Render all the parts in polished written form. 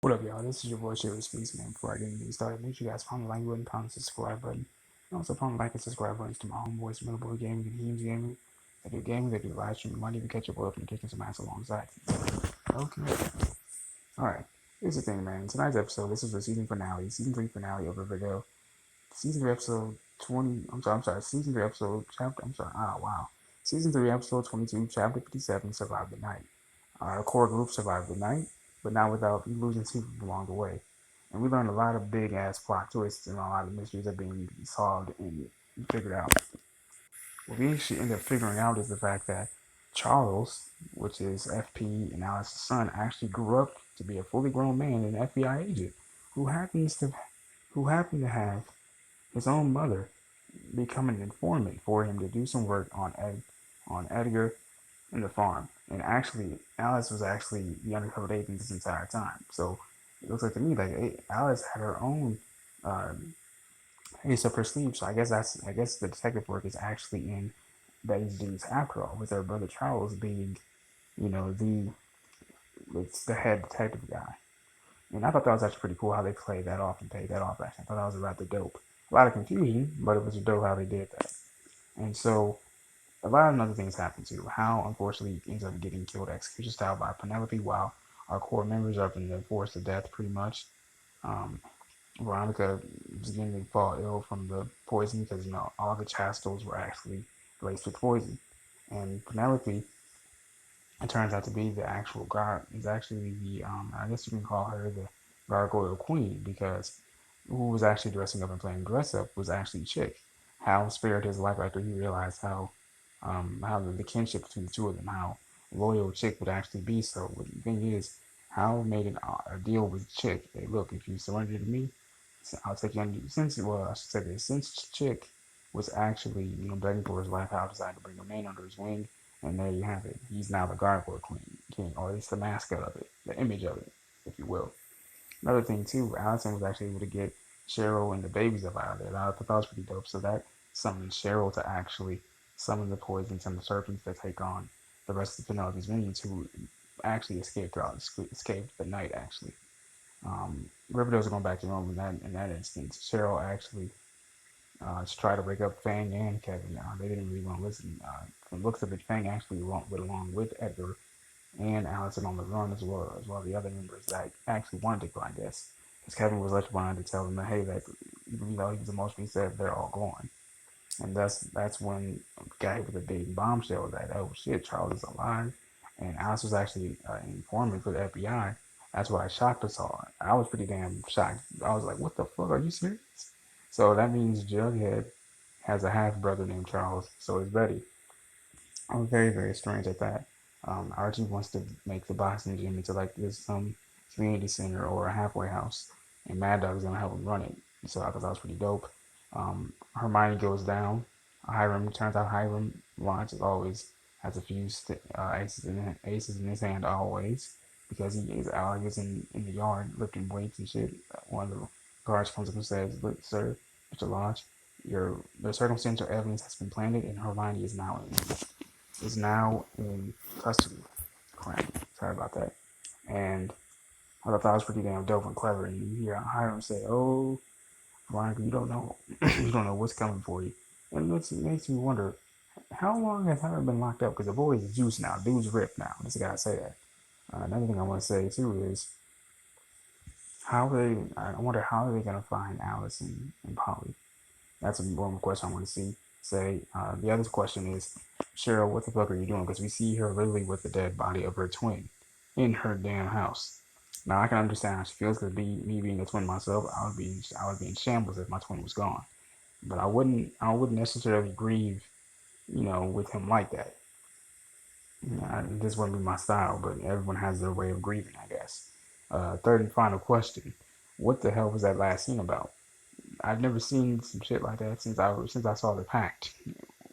What up, y'all? This is your boy, Shivers Feast, man. Before I get into these started, make sure you guys pound the like button, pound the subscribe button. And also pound the like and subscribe buttons to my homeboys, Millaboy Gaming and Heemz Gaming. They do gaming, they do live streaming, money to catch up with and kicking some ass alongside. Okay. Alright. Here's the thing, man. Tonight's episode, this is the season finale, season 3 finale of Riverdale. Season 3 episode 20, season 3 episode, chapter, wow. Season 3 episode 22, chapter 57, Survive the Night. Our core group survived the night, but not without losing people along the way. And we learned a lot of big ass plot twists and a lot of mysteries are being solved and figured out. What we actually end up figuring out is the fact that Charles, which is FP and Alice's son, actually grew up to be a fully grown man and an FBI agent who happened to have his own mother become an informant for him to do some work on Edgar and the farm. And actually, Alice was actually the undercover agent this entire time. So it looks like to me like Alice had her own ace up her sleeve. So I guess the detective work is actually in Betty's duties after all, with her brother Charles being, you know, the head detective guy. And I thought that was actually pretty cool how they played that off and paid that off. Actually, I thought that was rather dope. A lot of confusion, but it was dope how they did that. And so a lot of other things happen too. Hal unfortunately ends up getting killed execution style by Penelope, while our core members are being forced to death pretty much. Um, Veronica is beginning to fall ill from the poison because all the chastels were actually laced with poison, and Penelope, it turns out to be the actual guard is actually the I guess you can call her the gargoyle queen, because who was actually dressing up and playing dress up was actually Chick. Hal spared his life after he realized how the kinship between the two of them, how loyal Chick would actually be. So the thing is, Hal made a deal with Chick. Hey, look, if you surrender to me, I'll take you under. Since I should say this, since Chick was actually begging for his life, Hal decided to bring a man under his wing, and there you have it. He's now the Gargoyle Queen King, or at least the mascot of it, the image of it, if you will. Another thing too, Allison was actually able to get Cheryl and the babies up out of there. I thought that was pretty dope. So that summoned Cheryl to actually summon the poisons and the serpents that take on the rest of Penelope's minions, who actually escaped the night. Actually, Riverdale's going back to Rome in that instance. Cheryl actually tried to break up Fang and Kevin. They didn't really want to listen. From the looks of it, Fang actually went along with Edgar and Allison on the run as well the other members that actually wanted to go, I guess. Because Kevin was left behind to tell them that, hey, that even though he was emotionally sad, they're all gone. And that's when the guy with the big bombshell that, oh shit, Charles is alive. And Alice was actually an informant for the FBI. That's why I shocked us all. I was pretty damn shocked. I was like, what the fuck, are you serious? So that means Jughead has a half brother named Charles, so is Betty. I was very, very strange at that. Archie wants to make the boxing gym into like this community center or a halfway house, and Mad Dog's gonna help him run it. So I thought that was pretty dope. Hermione goes down. Hiram turns out Hiram launch as always has a few aces in his hand always, because he is out. He's in the yard lifting weights and shit. One of the guards comes up and says, "Look, sir, Mr. Lodge, the circumstantial evidence has been planted, and Hermione is now in custody." Crap. Sorry about that. And I thought that was pretty damn dope and clever. And you hear Hiram say, "Oh, Veronica, you don't know, you don't know what's coming for you." And it makes me wonder, how long has Hiram been locked up? Because the boy is juice now. Dude's ripped now. Just gotta say that. Another thing I want to say too is how they. I wonder how are they gonna find Alice and Polly. That's one more question I want to say. The other question is, Cheryl, what the fuck are you doing? Because we see her literally with the dead body of her twin in her damn house. Now I can understand how she feels, because me being a twin myself, I would be in shambles if my twin was gone. But I wouldn't necessarily grieve, with him like that. This wouldn't be my style, but everyone has their way of grieving, I guess. Third and final question: what the hell was that last scene about? I've never seen some shit like that since I saw the Pact,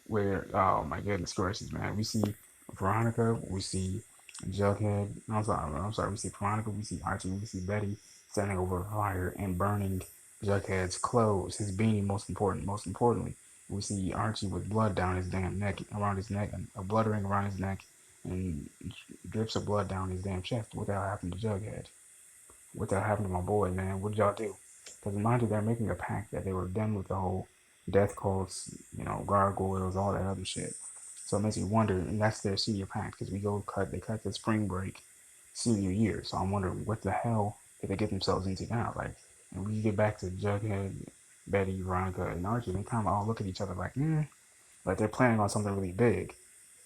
where, oh my goodness gracious, man, we see Veronica, we see Jughead. I'm sorry, we see Veronica, we see Archie, we see Betty standing over a fire and burning Jughead's clothes, his beanie. Most importantly, we see Archie with blood down his damn neck, around his neck, and a blood ring around his neck, and drips of blood down his damn chest. What the hell happened to Jughead? what the hell happened to my boy, man? What did y'all do? Because mind you, they're making a pact that they were done with the whole death cults, gargoyles, all that other shit. So it makes me wonder, and that's their senior pact, because they cut the spring break senior year. So I'm wondering what the hell did they get themselves into now? Like, and we get back to Jughead, Betty, Veronica, and Archie, and they kind of all look at each other like they're planning on something really big.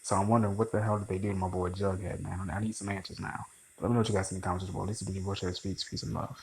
So I'm wondering what the hell did they do to my boy Jughead, man? I need some answers now. But let me know what you guys think in the comments as well. This has been your voice speaks. Peace and love.